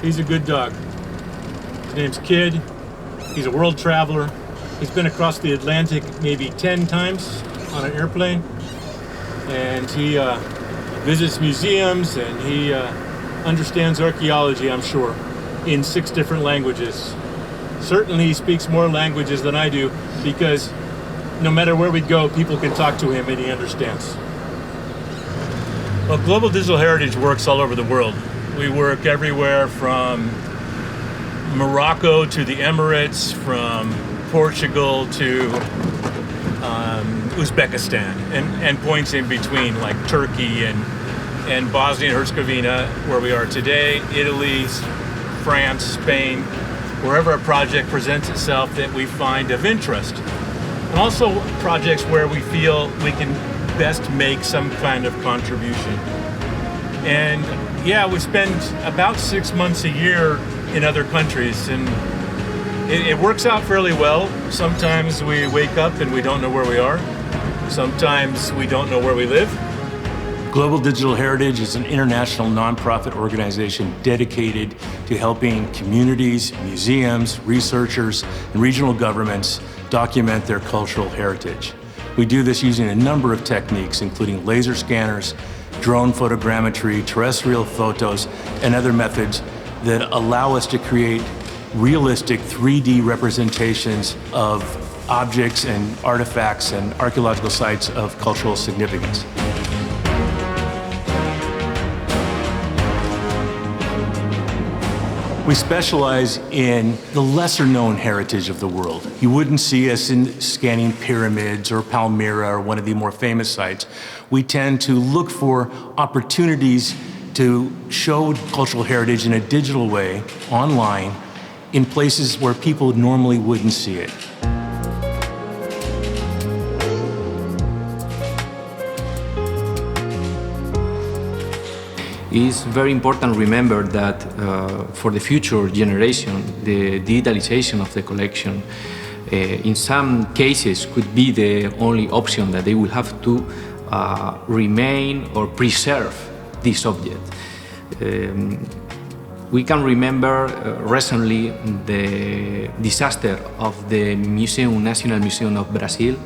He's a good dog. His name's Kid. He's a world traveler. He's been across the Atlantic maybe 10 times on an airplane. And he visits museums and he understands archaeology, I'm sure, in 6 different languages. Certainly he speaks more languages than I do because no matter where we go, people can talk to him and he understands. Well, Global Digital Heritage works all over the world. We work everywhere from Morocco to the Emirates, from Portugal to Uzbekistan, and points in between like Turkey and Bosnia and Herzegovina, where we are today, Italy, France, Spain, wherever a project presents itself that we find of interest. And also projects where we feel we can best make some kind of contribution. And yeah, we spend about 6 months a year in other countries, and it works out fairly well. Sometimes we wake up and we don't know where we are. Sometimes we don't know where we live. Global Digital Heritage is an international nonprofit organization dedicated to helping communities, museums, researchers, and regional governments document their cultural heritage. We do this using a number of techniques, including laser scanners, drone photogrammetry, terrestrial photos, and other methods that allow us to create realistic 3D representations of objects and artifacts and archaeological sites of cultural significance. We specialize in the lesser-known heritage of the world. You wouldn't see us in scanning pyramids or Palmyra or one of the more famous sites. We tend to look for opportunities to show cultural heritage in a digital way, online, in places where people normally wouldn't see it. It's very important to remember that for the future generation, the digitalization of the collection in some cases could be the only option that they will have to remain or preserve this object. We can remember recently the disaster of the National Museum of Brazil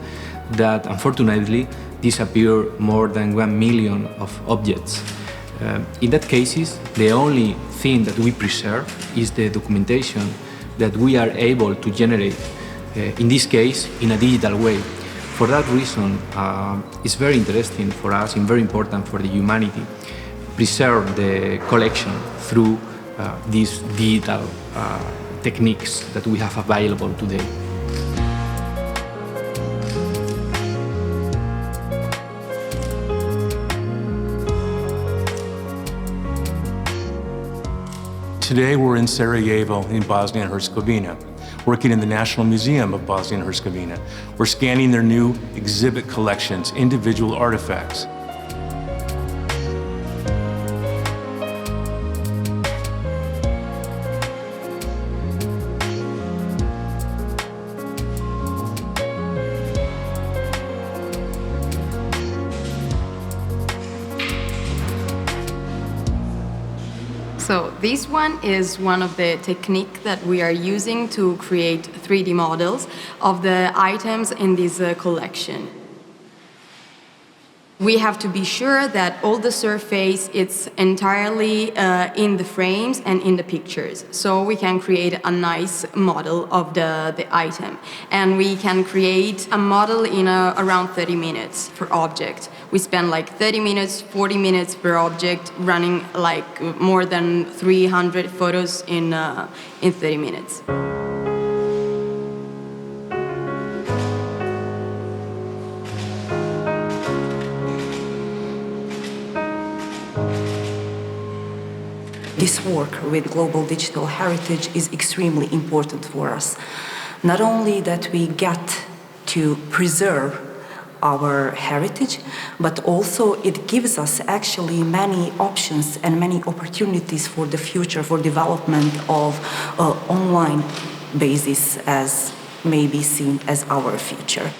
that unfortunately disappeared more than 1 million of objects. In that cases, the only thing that we preserve is the documentation that we are able to generate, in this case, in a digital way. For that reason, it's very interesting for us and very important for the humanity preserve the collection through these digital techniques that we have available today. Today we're in Sarajevo in Bosnia and Herzegovina, working in the National Museum of Bosnia and Herzegovina. We're scanning their new exhibit collections, individual artifacts. So this one is one of the techniques that we are using to create 3D models of the items in this collection. We have to be sure that all the surface is entirely in the frames and in the pictures, so we can create a nice model of the item. And we can create a model in around 30 minutes per object. We spend like 30 minutes, 40 minutes per object, running like more than 300 photos in 30 minutes. This work with Global Digital Heritage is extremely important for us. Not only that we get to preserve our heritage, but also it gives us actually many options and many opportunities for the future, for development of online basis as may be seen as our future.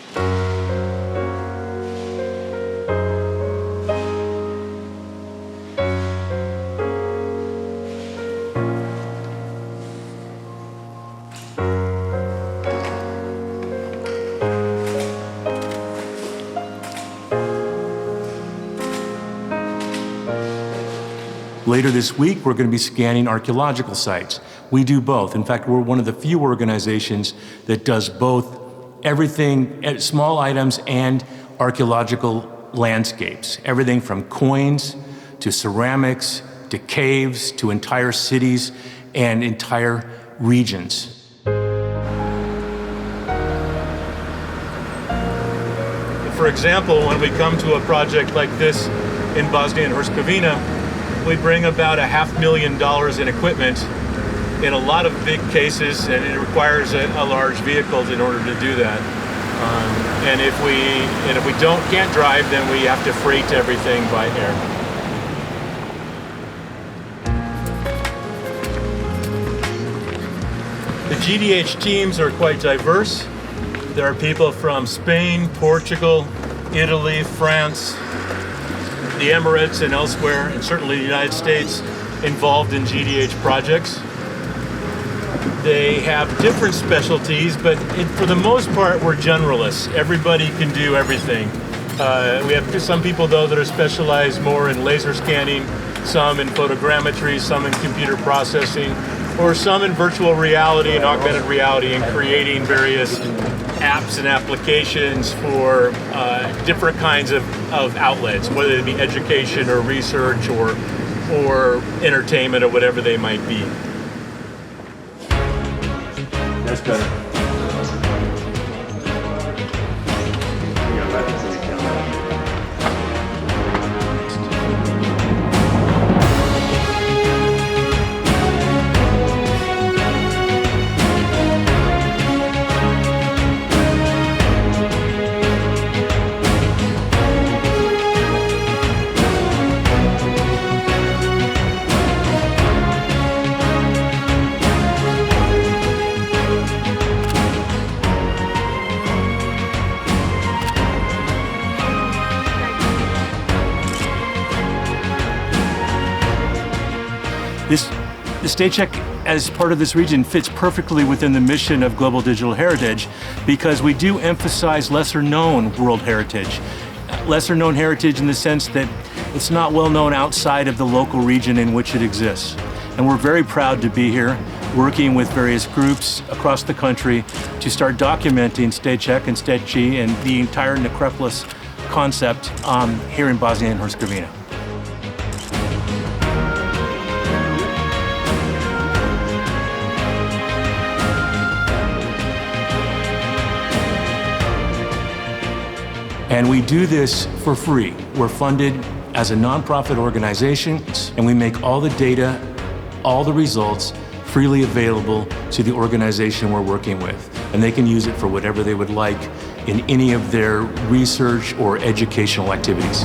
Later this week, we're going to be scanning archaeological sites. We do both. In fact, we're one of the few organizations that does both everything, small items and archaeological landscapes. Everything from coins to ceramics to caves to entire cities and entire regions. For example, when we come to a project like this in Bosnia and Herzegovina, we bring about $500,000 in equipment in a lot of big cases, and it requires a large vehicle in order to do that. And if we can't drive, then we have to freight everything by air. The GDH teams are quite diverse. There are people from Spain, Portugal, Italy, France, the Emirates, and elsewhere, and certainly the United States, involved in GDH projects. They have different specialties, but for the most part, we're generalists. Everybody can do everything. We have some people, though, that are specialized more in laser scanning, some in photogrammetry, some in computer processing, or some in virtual reality and augmented reality and creating various apps and applications for different kinds of outlets, whether it be education or research or entertainment or whatever they might be. That's better. The State Check, as part of this region, fits perfectly within the mission of Global Digital Heritage because we do emphasize lesser-known world heritage. Lesser-known heritage in the sense that it's not well known outside of the local region in which it exists. And we're very proud to be here, working with various groups across the country to start documenting State Check and State G and the entire necropolis concept here in Bosnia and Herzegovina. And we do this for free. We're funded as a nonprofit organization, and we make all the data, all the results freely available to the organization we're working with. And they can use it for whatever they would like in any of their research or educational activities.